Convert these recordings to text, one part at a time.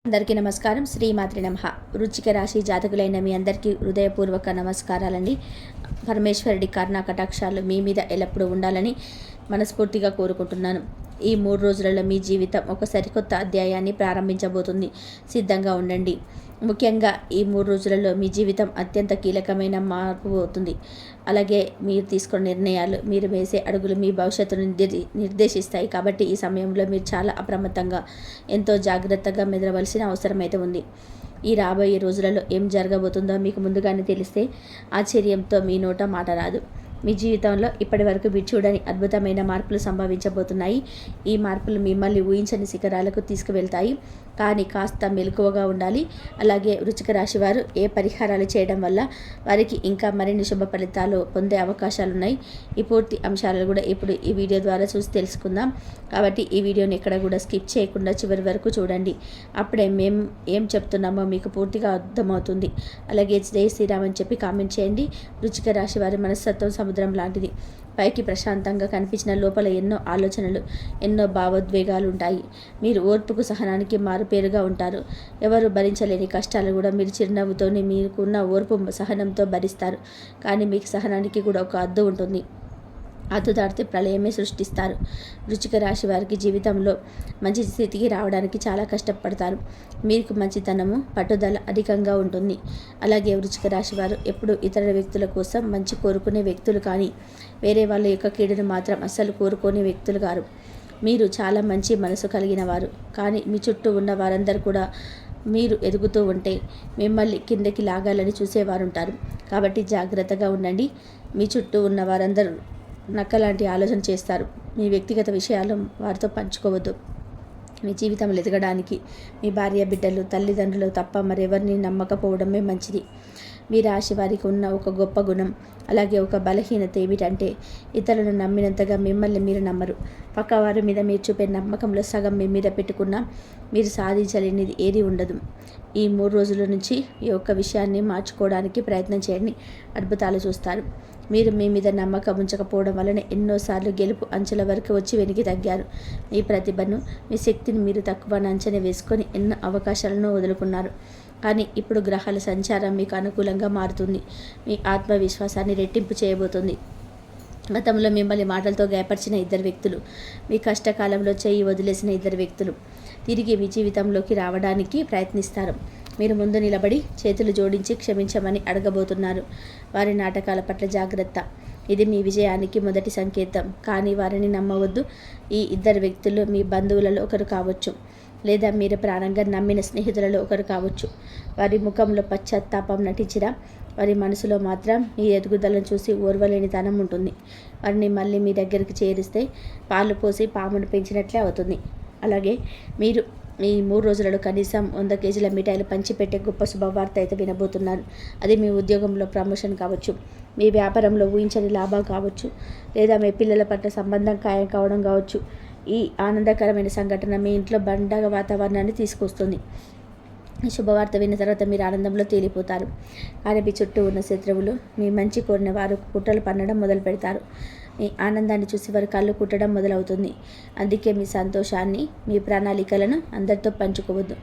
అందరికీ నమస్కారం. శ్రీమాత్రి నమః. వృశ్చిక రాశి జాతకులైన మీ అందరికీ హృదయపూర్వక నమస్కారాలండి. పరమేశ్వరుడి కరుణా కటాక్షాలు మీ మీద ఎల్లప్పుడూ ఉండాలని మనస్ఫూర్తిగా కోరుకుంటున్నాను. ఈ 3 రోజులలో మీ జీవితం ఒక సరికొత్త అధ్యాయాన్ని ప్రారంభించబోతుంది. సిద్ధంగా ఉండండి. ముఖ్యంగా ఈ 3 రోజులలో మీ జీవితం అత్యంత కీలకమైన మార్పు అవుతుంది. అలాగే మీరు తీసుకున్న నిర్ణయాలు, మీరు వేసే అడుగులు మీ భవిష్యత్తును నిర్దేశిస్తాయి. కాబట్టి ఈ సమయంలో మీరు చాలా అప్రమత్తంగా, ఎంతో జాగ్రత్తగా మెదలవలసిన అవసరం అయితే ఉంది. ఈ రాబోయే రోజులలో ఏం జరగబోతుందో మీకు ముందుగానే తెలిస్తే ఆశ్చర్యంతో మీ నోట మాట రాదు. మీ జీవితంలో ఇప్పటి వరకు మీరు చూడని అద్భుతమైన మార్పులు సంభవించబోతున్నాయి. ఈ మార్పులు మిమ్మల్ని ఊహించని శిఖరాలకు తీసుకువెళ్తాయి. కానీ కాస్త మెలకువగా ఉండాలి. అలాగే వృశ్చిక రాశి వారు ఏ పరిహారాలు చేయడం వల్ల వారికి ఇంకా మరిన్ని శుభ ఫలితాలు పొందే అవకాశాలు ఉన్నాయి. ఈ పూర్తి అంశాలను కూడా ఇప్పుడు ఈ వీడియో ద్వారా చూసి తెలుసుకుందాం. కాబట్టి ఈ వీడియోని ఎక్కడ కూడా స్కిప్ చేయకుండా చివరి వరకు చూడండి. అప్పుడే మేము ఏం చెప్తున్నామో మీకు పూర్తిగా అర్థమవుతుంది. అలాగే జై శ్రీరామ్ అని చెప్పి కామెంట్ చేయండి. వృశ్చిక రాశి వారి మనస్తత్వం సముద్రం లాంటిది. పైకి ప్రశాంతంగా కనిపించిన లోపల ఎన్నో ఆలోచనలు, ఎన్నో భావోద్వేగాలు ఉంటాయి. మీరు ఓర్పుకు, సహనానికి మారుపేరుగా ఉంటారు. ఎవరు భరించలేని కష్టాలు కూడా మీరు చిరునవ్వుతోనే, మీకున్న ఓర్పు సహనంతో భరిస్తారు. కానీ మీకు సహనానికి కూడా ఒక హద్దు ఉంటుంది. హద్దు దాటితే ప్రళయమే సృష్టిస్తారు. వృశ్చిక రాశి వారికి జీవితంలో మంచి స్థితికి రావడానికి చాలా కష్టపడతారు. మీకు మంచితనము, పట్టుదల అధికంగా ఉంటుంది. అలాగే వృశ్చిక రాశి వారు ఎప్పుడు ఇతర వ్యక్తుల కోసం మంచి కోరుకునే వ్యక్తులు, కానీ వేరే వాళ్ళ యొక్క కీడును మాత్రం అస్సలు కోరుకునే వ్యక్తులు కారు. మీరు చాలా మంచి మనసు కలిగిన వారు. కానీ మీ చుట్టూ ఉన్న వారందరూ కూడా మీరు ఎదుగుతూ ఉంటే మిమ్మల్ని కిందకి లాగాలని చూసేవారుంటారు. కాబట్టి జాగ్రత్తగా ఉండండి. మీ చుట్టూ ఉన్న వారందరూ నక్కలాంటి ఆలోచన చేస్తారు. మీ వ్యక్తిగత విషయాలు వారితో పంచుకోవద్దు. మీ జీవితంలో ఎదగడానికి మీ భార్య, బిడ్డలు, తల్లిదండ్రులు తప్ప మరెవరిని నమ్మకపోవడమే మంచిది. మీ రాశి వారికి ఉన్న ఒక గొప్ప గుణం, అలాగే ఒక బలహీనత ఏమిటంటే ఇతరులను నమ్మినంతగా మిమ్మల్ని మీరు నమ్మరు. పక్కవారి మీద మీరు చూపే నమ్మకంలో సగం మీ మీద పెట్టుకున్నా మీరు సాధించలేనిది ఏది ఉండదు. ఈ 3 రోజుల నుంచి ఈ ఒక్క విషయాన్ని మార్చుకోవడానికి ప్రయత్నం చేయండి. అద్భుతాలు చూస్తారు. మీరు మీ మీద నమ్మకం ఉంచకపోవడం వలన ఎన్నోసార్లు గెలుపు అంచెల వరకు వచ్చి వెనక్కి తగ్గారు. మీ ప్రతిభను, మీ శక్తిని మీరు తక్కువ అంచనా వేసుకొని ఎన్నో అవకాశాలను వదులుకున్నారు. కానీ ఇప్పుడు గ్రహాల సంచారం మీకు అనుకూలంగా మారుతుంది. మీ ఆత్మవిశ్వాసాన్ని రెట్టింపు చేయబోతుంది. గతంలో మిమ్మల్ని మాటలతో గాయపరిచిన 2 వ్యక్తులు, మీ కష్టకాలంలో చేయి వదిలేసిన 2 వ్యక్తులు తిరిగి మీ జీవితంలోకి రావడానికి ప్రయత్నిస్తారు. మీరు ముందు నిలబడి చేతులు జోడించి క్షమించమని అడగబోతున్నారు. వారి నాటకాల పట్ల జాగ్రత్త. ఇది మీ విజయానికి మొదటి సంకేతం. కానీ వారిని నమ్మవద్దు. ఈ 2 వ్యక్తులు మీ బంధువులలో ఒకరు కావచ్చు, లేదా మీరు ప్రాణంగా నమ్మిన స్నేహితులలో ఒకరు కావచ్చు. వారి ముఖంలో పశ్చాత్తాపం నటించినా వారి మనసులో మాత్రం మీ ఎదుగుదలను చూసి ఓర్వలేనితనం ఉంటుంది. వారిని మళ్ళీ మీ దగ్గరికి చేరిస్తే పాలు పోసి పామును పెంచినట్లే అవుతుంది. అలాగే మీరు ఈ 3 రోజులలో కనీసం 100 కేజీల మిఠాయిలు పంచిపెట్టే గొప్ప శుభవార్త అయితే వినబోతున్నారు. అది మీ ఉద్యోగంలో ప్రమోషన్ కావచ్చు, మీ వ్యాపారంలో ఊహించని లాభం కావచ్చు, లేదా మీ పిల్లల పట్ల సంబంధం ఖాయం కావడం కావచ్చు. ఈ ఆనందకరమైన సంఘటన మీ ఇంట్లో పండగ వాతావరణాన్ని తీసుకొస్తుంది. ఈ శుభవార్త విన్న తర్వాత మీరు ఆనందంలో తేలిపోతారు. కానీ మీ చుట్టూ ఉన్న శత్రువులు, మీ మంచి కోరిన వారు కుట్రలు పన్నడం మొదలు పెడతారు. మీ ఆనందాన్ని చూసి వారు కళ్ళు కుట్టడం మొదలవుతుంది. అందుకే మీ సంతోషాన్ని, మీ ప్రణాళికలను అందరితో పంచుకోవద్దు.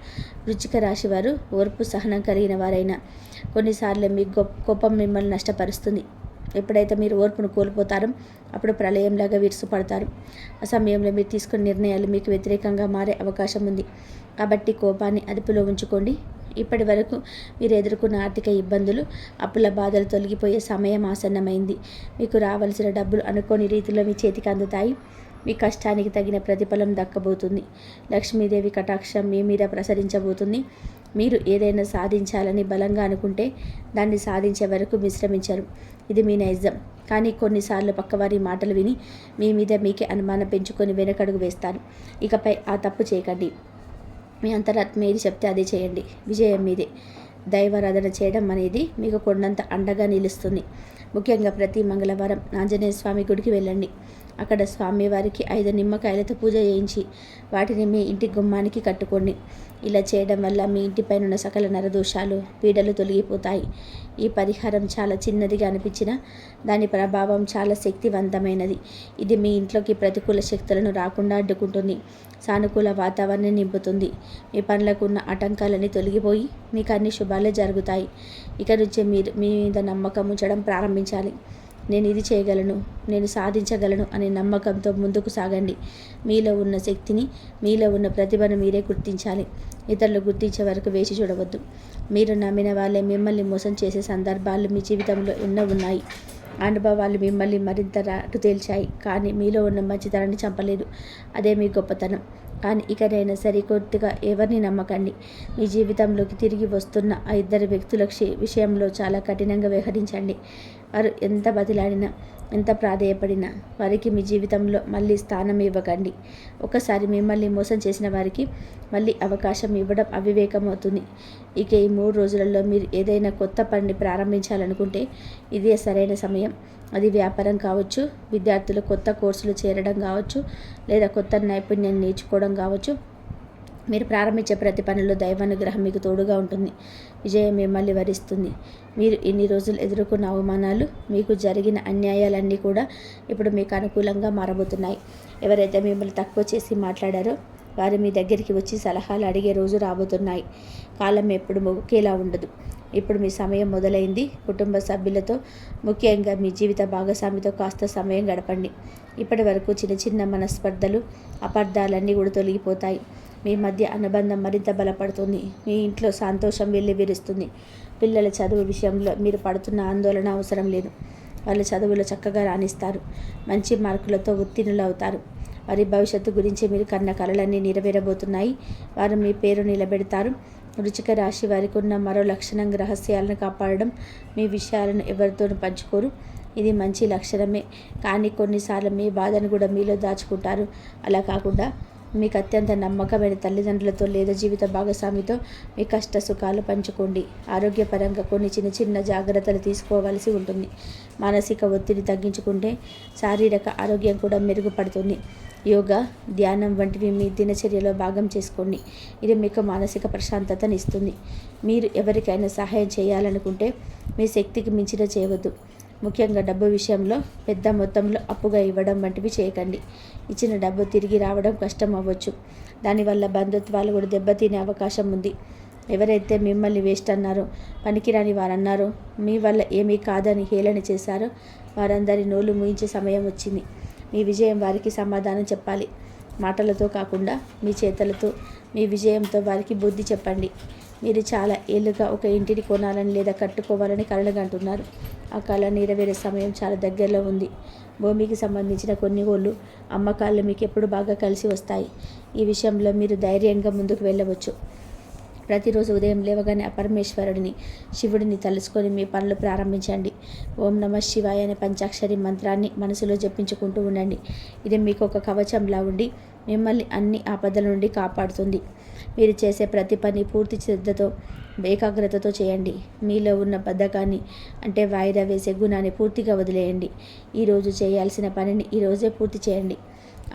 వృశ్చిక రాశి వారు ఓర్పు, సహనం కలిగిన వారైనా కొన్నిసార్లు మీ కోపం మిమ్మల్ని నష్టపరుస్తుంది. ఎప్పుడైతే మీరు ఓర్పును కోల్పోతారో అప్పుడు ప్రళయంలాగా విరుసుపడతారు. ఆ సమయంలో మీరు తీసుకున్న నిర్ణయాలు మీకు వ్యతిరేకంగా మారే అవకాశం ఉంది. కాబట్టి కోపాన్ని అదుపులో ఉంచుకోండి. ఇప్పటి వరకు మీరు ఎదుర్కొన్న ఆర్థిక ఇబ్బందులు, అప్పుల బాధలు తొలగిపోయే సమయం ఆసన్నమైంది. మీకు రావాల్సిన డబ్బులు అనుకోని రీతిలో మీ చేతికి అందుతాయి. మీ కష్టానికి తగిన ప్రతిఫలం దక్కబోతుంది. లక్ష్మీదేవి కటాక్షం మీ మీద ప్రసరించబోతుంది. మీరు ఏదైనా సాధించాలని బలంగా అనుకుంటే దాన్ని సాధించే వరకు విశ్రమించరు. ఇది మీ నైజం. కానీ కొన్నిసార్లు పక్కవారి మాటలు విని మీ మీద మీకే అనుమానం పెంచుకొని వెనకడుగు వేస్తారు. ఇకపై ఆ తప్పు చేయకండి. మీ అంతరాత్మ ఏది చెప్తే అదే చేయండి. విజయం మీదే. దైవారాధన చేయడం అనేది మీకు కొండంత అండగా నిలుస్తుంది. ముఖ్యంగా ప్రతి మంగళవారం ఆంజనేయ స్వామి గుడికి వెళ్ళండి. అక్కడ స్వామివారికి 5 నిమ్మకాయలతో పూజ చేయించి వాటిని మీ ఇంటి గుమ్మానికి కట్టుకోండి. ఇలా చేయడం వల్ల మీ ఇంటిపైనున్న సకల నరదోషాలు, పీడలు తొలగిపోతాయి. ఈ పరిహారం చాలా చిన్నదిగా అనిపించినా దాని ప్రభావం చాలా శక్తివంతమైనది. ఇది మీ ఇంట్లోకి ప్రతికూల శక్తులను రాకుండా అడ్డుకుంటుంది, సానుకూల వాతావరణాన్ని నింపుతుంది. మీ పనులకు ఉన్న ఆటంకాలన్నీ తొలగిపోయి మీకు అన్ని శుభాలే జరుగుతాయి. ఇక నుంచి మీరు మీ మీద నమ్మకం ఉంచడం ప్రారంభించాలి. నేను ఇది చేయగలను, నేను సాధించగలను అనే నమ్మకంతో ముందుకు సాగండి. మీలో ఉన్న శక్తిని, మీలో ఉన్న ప్రతిభను మీరే గుర్తించాలి. ఇతరులు గుర్తించే వరకు వేచి చూడవద్దు. మీరు నమ్మిన వాళ్ళే మిమ్మల్ని మోసం చేసే సందర్భాలు మీ జీవితంలో ఎన్నో ఉన్నాయి. అనుభవాలు మిమ్మల్ని మరింత రాటు తేల్చాయి, కానీ మీలో ఉన్న మంచితనాన్ని చంపలేదు. అదే మీ గొప్పతనం. కానీ ఇకనైనా సరికొద్దిగా ఎవరిని నమ్మకండి. మీ జీవితంలోకి తిరిగి వస్తున్న ఆ 2 వ్యక్తుల విషయంలో చాలా కఠినంగా వ్యవహరించండి. వారు ఎంత బతిలాడినా, ఎంత ప్రాధేయపడినా వారికి మీ జీవితంలో మళ్ళీ స్థానం ఇవ్వకండి. ఒకసారి మిమ్మల్ని మోసం చేసిన వారికి మళ్ళీ అవకాశం ఇవ్వడం అవివేకం అవుతుంది. ఇక ఈ 3 రోజులలో మీరు ఏదైనా కొత్త పనిని ప్రారంభించాలనుకుంటే ఇదే సరైన సమయం. అది వ్యాపారం కావచ్చు, విద్యార్థులు కొత్త కోర్సులు చేరడం కావచ్చు, లేదా కొత్త నైపుణ్యం నేర్చుకోవడం కావచ్చు. మీరు ప్రారంభించే ప్రతి పనిలో దైవానుగ్రహం మీకు తోడుగా ఉంటుంది. విజయం మిమ్మల్ని వరిస్తుంది. మీరు ఇన్ని రోజులు ఎదుర్కొన్న అవమానాలు, మీకు జరిగిన అన్యాయాలన్నీ కూడా ఇప్పుడు మీకు అనుకూలంగా మారబోతున్నాయి. ఎవరైతే మిమ్మల్ని తక్కువ చేసి మాట్లాడారో వారు మీ దగ్గరికి వచ్చి సలహాలు అడిగే రోజు రాబోతున్నాయి. కాలం ఎప్పుడు ఒకేలా ఉండదు. ఇప్పుడు మీ సమయం మొదలైంది. కుటుంబ సభ్యులతో, ముఖ్యంగా మీ జీవిత భాగస్వామితో కాస్త సమయం గడపండి. ఇప్పటి వరకు చిన్న చిన్న మనస్పర్ధలు, అపార్థాలన్నీ కూడా తొలగిపోతాయి. మీ మధ్య అనుబంధం మరింత బలపడుతుంది. మీ ఇంట్లో సంతోషం వెల్లివిరుస్తుంది. పిల్లల చదువు విషయంలో మీరు పడుతున్న ఆందోళన అవసరం లేదు. వాళ్ళు చదువులో చక్కగా రాణిస్తారు. మంచి మార్కులతో ఉత్తీర్ణులు అవుతారు. వారి భవిష్యత్తు గురించి మీరు కన్న కలలన్నీ నెరవేరబోతున్నాయి. వారు మీ పేరు నిలబెడతారు. వృశ్చిక రాశి వారికి ఉన్న మరో లక్షణం రహస్యాలను కాపాడడం. మీ విషయాలను ఎవరితోనూ పంచుకోరు. ఇది మంచి లక్షణమే, కానీ కొన్నిసార్లు మీ బాధను కూడా మీలో దాచుకుంటారు. అలా కాకుండా మీకు అత్యంత నమ్మకమైన తల్లిదండ్రులతో లేదా జీవిత భాగస్వామితో మీ కష్ట సుఖాలు పంచుకోండి. ఆరోగ్యపరంగా కొన్ని చిన్న చిన్న జాగ్రత్తలు తీసుకోవాల్సి ఉంటుంది. మానసిక ఒత్తిడి తగ్గించుకుంటే శారీరక ఆరోగ్యం కూడా మెరుగుపడుతుంది. యోగా, ధ్యానం వంటివి మీ దినచర్యలో భాగం చేసుకోండి. ఇది మీకు మానసిక ప్రశాంతతను ఇస్తుంది. మీరు ఎవరికైనా సహాయం చేయాలనుకుంటే మీ శక్తికి మించిన చేయవద్దు. ముఖ్యంగా డబ్బు విషయంలో పెద్ద మొత్తంలో అప్పుగా ఇవ్వడం వంటివి చేయకండి. ఇచ్చిన డబ్బు తిరిగి రావడం కష్టం అవ్వచ్చు. దానివల్ల బంధుత్వాలు కూడా దెబ్బతినే అవకాశం ఉంది. ఎవరైతే మిమ్మల్ని వేస్ట్ అన్నారో, పనికిరాని వారన్నారో, మీ వల్ల ఏమీ కాదని హేళన చేశారో వారందరి నోళ్ళు మూయించే సమయం వచ్చింది. మీ విజయం వారికి సమాధానం చెప్పాలి. మాటలతో కాకుండా మీ చేతలతో, మీ విజయంతో వారికి బుద్ధి చెప్పండి. మీరు చాలా ఏళ్ళుగా ఒక ఇంటిని కొనాలని లేదా కట్టుకోవాలని కలలుగంటున్నారు. ఆ కళ నెరవేరే సమయం చాలా దగ్గరలో ఉంది. భూమికి సంబంధించిన కొనుగోళ్లు, అమ్మకాలు మీకు ఎప్పుడు బాగా కలిసి వస్తాయి. ఈ విషయంలో మీరు ధైర్యంగా ముందుకు వెళ్ళవచ్చు. ప్రతిరోజు ఉదయం లేవగానే ఆ పరమేశ్వరుడిని, శివుడిని తలుచుకొని మీ పనులు ప్రారంభించండి. ఓం నమః శివాయ అనే పంచాక్షరి మంత్రాన్ని మనసులో జపించుకుంటూ ఉండండి. ఇది మీకు ఒక కవచంలా ఉండి మిమ్మల్ని అన్ని ఆపదల నుండి కాపాడుతుంది. మీరు చేసే ప్రతి పని పూర్తి శ్రద్ధతో, ఏకాగ్రతతో చేయండి. మీలో ఉన్న బద్ధకాన్ని, అంటే వాయిదా వేసే గుణాన్ని పూర్తిగా వదిలేయండి. ఈరోజు చేయాల్సిన పనిని ఈరోజే పూర్తి చేయండి.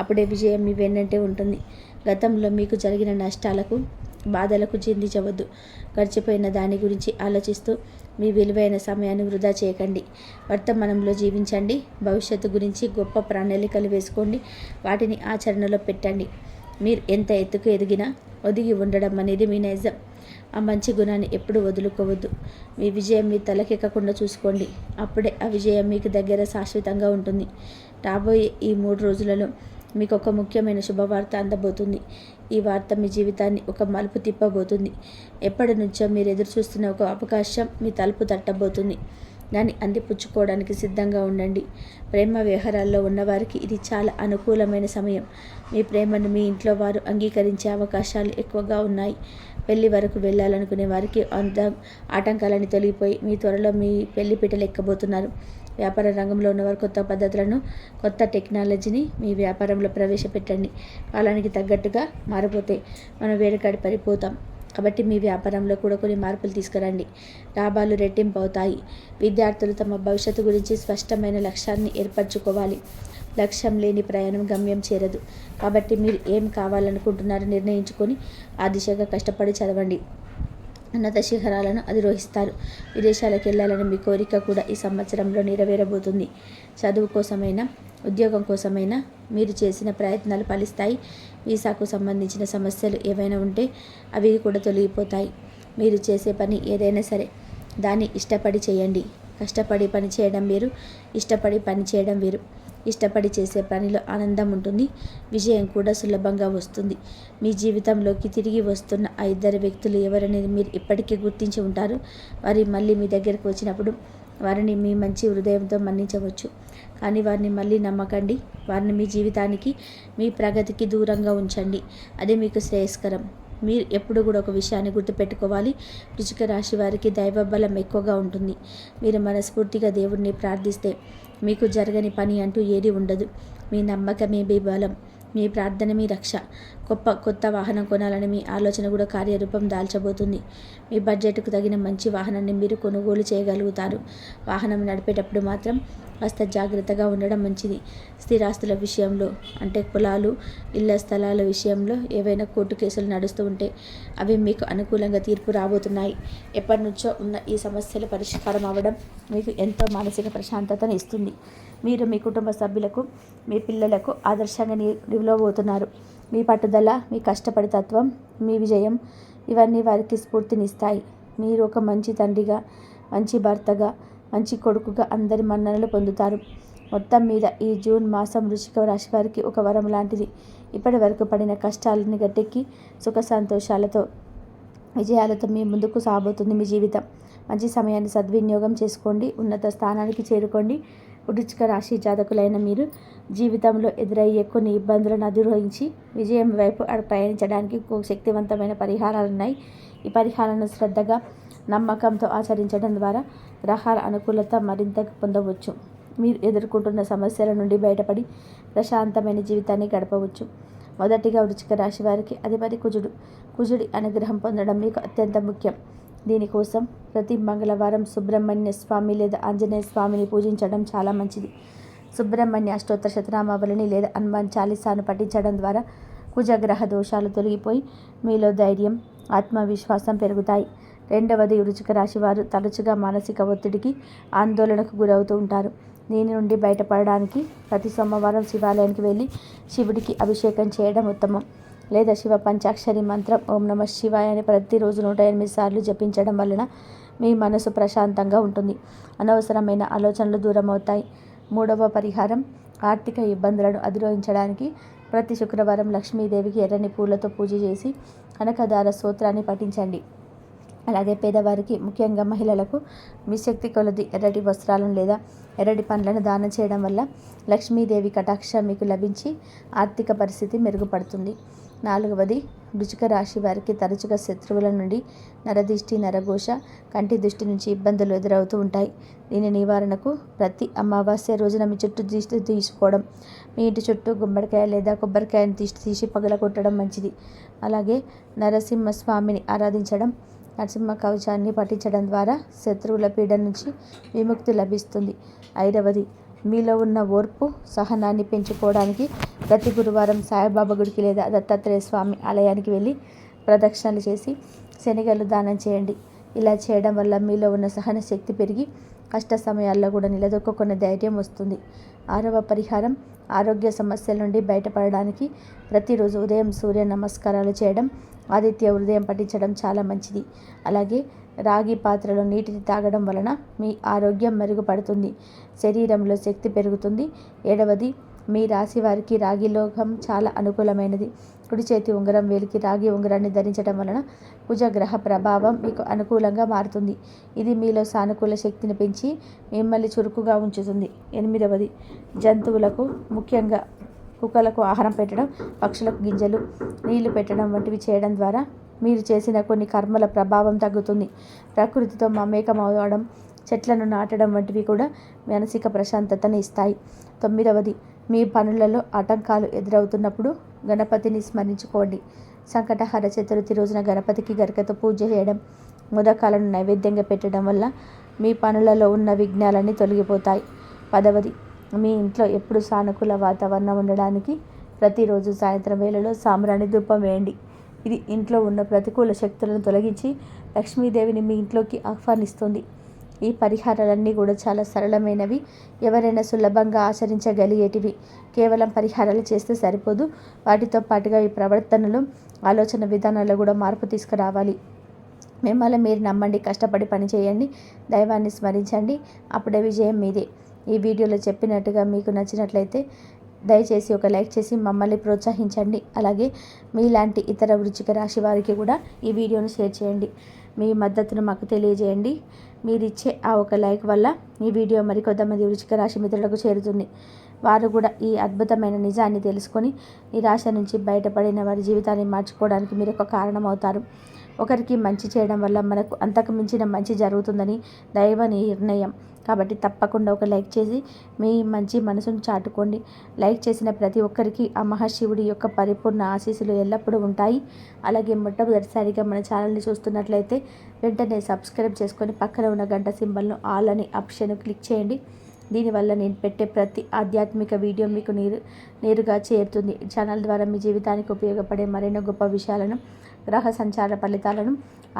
అప్పుడే విజయం మీ వెన్నంటే ఉంటుంది. గతంలో మీకు జరిగిన నష్టాలకు, బాధలకు చింతించవద్దు. గడిచిపోయిన దాని గురించి ఆలోచిస్తూ మీ విలువైన సమయాన్ని వృధా చేయకండి. వర్తమానంలో జీవించండి. భవిష్యత్తు గురించి గొప్ప ప్రణాళికలు వేసుకోండి. వాటిని ఆచరణలో పెట్టండి. మీరు ఎంత ఎత్తుకు ఎదిగినా ఒదిగి ఉండడం అనేది మీ నైజం. ఆ మంచి గుణాన్ని ఎప్పుడూ వదులుకోవద్దు. మీ విజయం మీ తలకెక్కకుండా చూసుకోండి. అప్పుడే ఆ విజయం మీకు దగ్గర శాశ్వతంగా ఉంటుంది. రాబోయే ఈ 3 రోజులలో మీకు ఒక ముఖ్యమైన శుభవార్త అందబోతుంది. ఈ వార్త మీ జీవితాన్ని ఒక మలుపు తిప్పబోతుంది. ఎప్పటి నుంచో మీరు ఎదురు చూస్తున్న ఒక అవకాశం మీ తలుపు తట్టబోతుంది. దాన్ని అందిపుచ్చుకోవడానికి సిద్ధంగా ఉండండి. ప్రేమ వ్యవహారాల్లో ఉన్నవారికి ఇది చాలా అనుకూలమైన సమయం. మీ ప్రేమను మీ ఇంట్లో వారు అంగీకరించే అవకాశాలు ఎక్కువగా ఉన్నాయి. పెళ్లి వరకు వెళ్ళాలనుకునే వారికి ఆటంకాలని తొలగిపోయి మీ త్వరలో మీ పెళ్లి పీటలు ఎక్కబోతున్నారు. వ్యాపార రంగంలో ఉన్నవారు కొత్త పద్ధతులను, కొత్త టెక్నాలజీని మీ వ్యాపారంలో ప్రవేశపెట్టండి. కాలానికి తగ్గట్టుగా మారిపోతే మనం వేడికాడి పడిపోతాం. కాబట్టి మీ వ్యాపారంలో కూడా కొన్ని మార్పులు తీసుకురండి. లాభాలు రెట్టింపు అవుతాయి. విద్యార్థులు తమ భవిష్యత్తు గురించి స్పష్టమైన లక్ష్యాన్ని ఏర్పరచుకోవాలి. లక్ష్యం లేని ప్రయాణం గమ్యం చేరదు. కాబట్టి మీరు ఏం కావాలనుకుంటున్నారో నిర్ణయించుకొని ఆ దిశగా కష్టపడి చదవండి. ఉన్నత శిఖరాలను అధిరోహిస్తారు. విదేశాలకు వెళ్ళాలని మీ కోరిక కూడా ఈ సంవత్సరంలో నెరవేరబోతుంది. చదువు కోసమైనా ఉద్యోగం కోసమైనా మీరు చేసిన ప్రయత్నాలు ఫలిస్తాయి. వీసాకు సంబంధించిన సమస్యలు ఏవైనా ఉంటే అవి కూడా తొలగిపోతాయి. మీరు చేసే పని ఏదైనా సరే దాన్ని ఇష్టపడి చేయండి. కష్టపడి పని చేయడం వేరు, ఇష్టపడి పని చేయడం వేరు. ఇష్టపడి చేసే పనిలో ఆనందం ఉంటుంది, విజయం కూడా సులభంగా వస్తుంది. మీ జీవితంలోకి తిరిగి వస్తున్న ఆ ఇద్దరు వ్యక్తులు ఎవరనేది మీరు ఇప్పటికీ గుర్తించి ఉంటారు. వారి మళ్ళీ మీ దగ్గరకు వచ్చినప్పుడు వారిని మీ మంచి హృదయంతో మన్నించవచ్చు, కానీ వారిని మళ్ళీ నమ్మకండి. వారిని మీ జీవితానికి, మీ ప్రగతికి దూరంగా ఉంచండి. అది మీకు శ్రేయస్కరం. మీరు ఎప్పుడు కూడా ఒక విషయాన్ని గుర్తుపెట్టుకోవాలి. వృశ్చిక రాశి వారికి దైవ బలం ఎక్కువగా ఉంటుంది. మీరు మనస్ఫూర్తిగా దేవుడిని ప్రార్థిస్తే మీకు జరగని పని అంటూ ఏది ఉండదు. మీ నమ్మకమే మీ బలం, మీ ప్రార్థన మీ రక్ష. కొత్త వాహనం కొనాలని మీ ఆలోచన కూడా కార్యరూపం దాల్చబోతుంది. మీ బడ్జెట్కు తగిన మంచి వాహనాన్ని మీరు కొనుగోలు చేయగలుగుతారు. వాహనం నడిపేటప్పుడు మాత్రం కాస్త జాగ్రత్తగా ఉండడం మంచిది. స్థిరాస్తుల విషయంలో, అంటే పొలాలు, ఇళ్ల స్థలాల విషయంలో ఏవైనా కోర్టు కేసులు నడుస్తూ ఉంటే అవి మీకు అనుకూలంగా తీర్పు రాబోతున్నాయి. ఎప్పటి నుంచో ఉన్న ఈ సమస్యలు పరిష్కారం అవ్వడం మీకు ఎంతో మానసిక ప్రశాంతతను ఇస్తుంది. మీరు మీ కుటుంబ సభ్యులకు, మీ పిల్లలకు ఆదర్శంగా నిలవబోతున్నారు. మీ పట్టుదల, మీ కష్టపడి తత్వం, మీ విజయం ఇవన్నీ వారికి స్ఫూర్తినిస్తాయి. మీరు ఒక మంచి తండ్రిగా, మంచి భర్తగా, మంచి కొడుకుగా అందరి మన్ననలు పొందుతారు. మొత్తం మీద ఈ జూన్ మాసం వృశ్చిక రాశి వారికి ఒక వరం లాంటిది. ఇప్పటి వరకు పడిన కష్టాలని గట్టెక్కి సుఖ సంతోషాలతో, విజయాలతో మీ ముందుకు సాగబోతుంది మీ జీవితం. మంచి సమయాన్ని సద్వినియోగం చేసుకోండి. ఉన్నత స్థానానికి చేరుకోండి. వృశ్చిక రాశి జాతకులైన మీరు జీవితంలో ఎదురయ్యే కొన్ని ఇబ్బందులను అధిరోహించి విజయం వైపు ప్రయాణించడానికి శక్తివంతమైన పరిహారాలు ఉన్నాయి. ఈ పరిహారాలను శ్రద్ధగా, నమ్మకంతో ఆచరించడం ద్వారా గ్రహాల అనుకూలత మరింత పొందవచ్చు. మీరు ఎదుర్కొంటున్న సమస్యల నుండి బయటపడి ప్రశాంతమైన జీవితాన్ని గడపవచ్చు. మొదటిగా వృశ్చిక రాశి వారికి అధిపతి కుజుడి అనుగ్రహం పొందడం మీకు అత్యంత ముఖ్యం. దీనికోసం ప్రతి మంగళవారం సుబ్రహ్మణ్య స్వామి లేదా ఆంజనేయ స్వామిని పూజించడం చాలా మంచిది. సుబ్రహ్మణ్య అష్టోత్తర శతనామావళిని లేదా హనుమాన్ చాలీసాను పఠించడం ద్వారా కుజగ్రహ దోషాలు తొలగిపోయి మీలో ధైర్యం, ఆత్మవిశ్వాసం పెరుగుతాయి. రెండవది, వృశ్చిక రాశి వారు తరచుగా మానసిక ఒత్తిడికి, ఆందోళనకు గురవుతూ ఉంటారు. దీని నుండి బయటపడడానికి ప్రతి సోమవారం శివాలయానికి వెళ్ళి శివుడికి అభిషేకం చేయడం ఉత్తమం. లేదా శివ పంచాక్షరి మంత్రం ఓం నమః శివాయ అని ప్రతిరోజు 108 సార్లు జపించడం వలన మీ మనసు ప్రశాంతంగా ఉంటుంది. అనవసరమైన ఆలోచనలు దూరమవుతాయి. మూడవ పరిహారం, ఆర్థిక ఇబ్బందులను అధిరోహించడానికి ప్రతి శుక్రవారం లక్ష్మీదేవికి ఎర్రని పూలతో పూజ చేసి కనకదార స్తోత్రాన్ని పఠించండి. అలాగే పేదవారికి, ముఖ్యంగా మహిళలకు మీ శక్తి కొలది ఎర్రటి వస్త్రాలను లేదా ఎర్రటి పండ్లను దానం చేయడం వల్ల లక్ష్మీదేవి కటాక్షం మీకు లభించి ఆర్థిక పరిస్థితి మెరుగుపడుతుంది. నాలుగవది, వృశ్చిక రాశి వారికి తరచుగా శత్రువుల నుండి నరదిష్టి, నరఘోష, కంటి దృష్టి నుంచి ఇబ్బందులు ఎదురవుతూ ఉంటాయి. దీని నివారణకు ప్రతి అమావాస్య రోజున మీ చుట్టూ దిష్టి తీసుకోవడం, మీ ఇంటి చుట్టూ గుమ్మడికాయ లేదా కొబ్బరికాయను తీసి పగలగొట్టడం మంచిది. అలాగే నరసింహస్వామిని ఆరాధించడం, నరసింహ కవచాన్ని పఠించడం ద్వారా శత్రువుల పీడ నుంచి విముక్తి లభిస్తుంది. ఐదవది, మీలో ఉన్న ఓర్పు, సహనాన్ని పెంచుకోవడానికి ప్రతి గురువారం సాయిబాబా గుడికి లేదా దత్తాత్రేయ స్వామి ఆలయానికి వెళ్ళి ప్రదక్షిణలు చేసి శనగలు దానం చేయండి. ఇలా చేయడం వల్ల మీలో ఉన్న సహన శక్తి పెరిగి కష్ట సమయాల్లో కూడా నిలదొక్కునే ధైర్యం వస్తుంది. ఆరవ పరిహారం, ఆరోగ్య సమస్యల నుండి బయటపడడానికి ప్రతిరోజు ఉదయం సూర్య నమస్కారాలు చేయడం, ఆదిత్య హృదయం పఠించడం చాలా మంచిది. అలాగే రాగి పాత్రలో నీటిని తాగడం వలన మీ ఆరోగ్యం మెరుగుపడుతుంది, శరీరంలో శక్తి పెరుగుతుంది. ఏడవది, మీ రాశి వారికి రాగి లోహం చాలా అనుకూలమైనది. కుడి చేతి ఉంగరం వేలికి రాగి ఉంగరాన్ని ధరించడం వలన కుజగ్రహ ప్రభావం మీకు అనుకూలంగా మారుతుంది. ఇది మీలో సానుకూల శక్తిని పెంచి మిమ్మల్ని చురుకుగా ఉంచుతుంది. ఎనిమిదవది, జంతువులకు, ముఖ్యంగా కుక్కలకు ఆహారం పెట్టడం, పక్షులకు గింజలు, నీళ్లు పెట్టడం వంటివి చేయడం ద్వారా మీరు చేసిన కొన్ని కర్మల ప్రభావం తగ్గుతుంది. ప్రకృతితో మమేకం అవడం, చెట్లను నాటడం వంటివి కూడా మానసిక ప్రశాంతతను ఇస్తాయి. తొమ్మిదవది, మీ పనులలో ఆటంకాలు ఎదురవుతున్నప్పుడు గణపతిని స్మరించుకోండి. సంకటహర చతుర్థి రోజున గణపతికి గరికతో పూజ చేయడం, మోదకాలను నైవేద్యంగా పెట్టడం వల్ల మీ పనులలో ఉన్న విఘ్నాలన్నీ తొలగిపోతాయి. 10వది, మీ ఇంట్లో ఎప్పుడు సానుకూల వాతావరణం ఉండడానికి ప్రతిరోజు సాయంత్రం వేళలో సాంబ్రాణి ధూపం వేయండి. ఇది ఇంట్లో ఉన్న ప్రతికూల శక్తులను తొలగించి లక్ష్మీదేవిని మీ ఇంట్లోకి ఆహ్వానిస్తుంది. ఈ పరిహారాలన్నీ కూడా చాలా సరళమైనవి, ఎవరైనా సులభంగా ఆచరించగలిగేటివి. కేవలం పరిహారాలు చేస్తే సరిపోదు, వాటితో పాటుగా ఈ ప్రవర్తనలు, ఆలోచన విధానాల్లో కూడా మార్పు తీసుకురావాలి. మిమ్మల్ని మీరు నమ్మండి, కష్టపడి పని చేయండి, దైవాన్ని స్మరించండి, అప్పుడే విజయం మీదే. ఈ వీడియోలో చెప్పినట్టుగా మీకు నచ్చినట్లయితే దయచేసి ఒక లైక్ చేసి మమ్మల్ని ప్రోత్సహించండి. అలాగే మీలాంటి ఇతర వృశ్చిక రాశి వారికి కూడా ఈ వీడియోను షేర్ చేయండి. మీ మద్దతును మాకు తెలియజేయండి. మీరిచ్చే ఆ ఒక లైక్ వల్ల ఈ వీడియో మరికొంతమంది వృశ్చిక రాశి మిత్రులకు చేరుతుంది. వారు కూడా ఈ అద్భుతమైన నిజాన్ని తెలుసుకొని నిరాశ నుంచి బయటపడిన వారి జీవితాన్ని మార్చుకోవడానికి మీరు ఒక కారణం అవుతారు. ఒకరికి మంచి చేయడం వల్ల మనకు అంతకు మించిన మంచి జరుగుతుందని దైవ నిర్ణయం. కాబట్టి తప్పకుండా ఒక లైక్ చేసి మీ మంచి మనసును చాటుకోండి. లైక్ చేసిన ప్రతి ఒక్కరికి ఆ మహాశివుడి యొక్క పరిపూర్ణ ఆశీస్సులు ఎల్లప్పుడూ ఉంటాయి. అలాగే మొట్టమొదటిసారిగా మన ఛానల్ని చూస్తున్నట్లయితే వెంటనే సబ్స్క్రైబ్ చేసుకొని పక్కన ఉన్న గంట సింబల్ను ఆల్ అని ఆప్షన్ క్లిక్ చేయండి. దీనివల్ల నేను పెట్టే ప్రతి ఆధ్యాత్మిక వీడియో మీకు నేరుగా చేరుతుంది. ఛానల్ ద్వారా మీ జీవితానికి ఉపయోగపడే మరెన్నో గొప్ప విషయాలను, గ్రహ సంచార ఫలితాలను,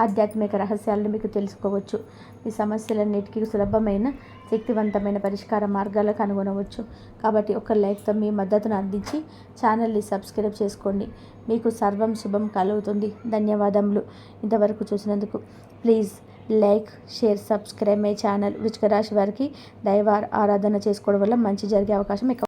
ఆధ్యాత్మిక రహస్యాలను మీకు తెలుసుకోవచ్చు. మీ సమస్యలన్నిటికీ సులభమైన, శక్తివంతమైన పరిష్కార మార్గాలు కనుగొనవచ్చు. కాబట్టి ఒక లైక్తో మీ మద్దతును అందించి ఛానల్ని సబ్స్క్రైబ్ చేసుకోండి. మీకు సర్వం శుభం కలుగుతుంది. ధన్యవాదములు. ఇంతవరకు చూసినందుకు please like, share, subscribe my channel. వృశ్చిక రాశి వారికి దైవ ఆరాధన చేసుకోవడం వల్ల మంచి జరిగే అవకాశం ఎక్కువ.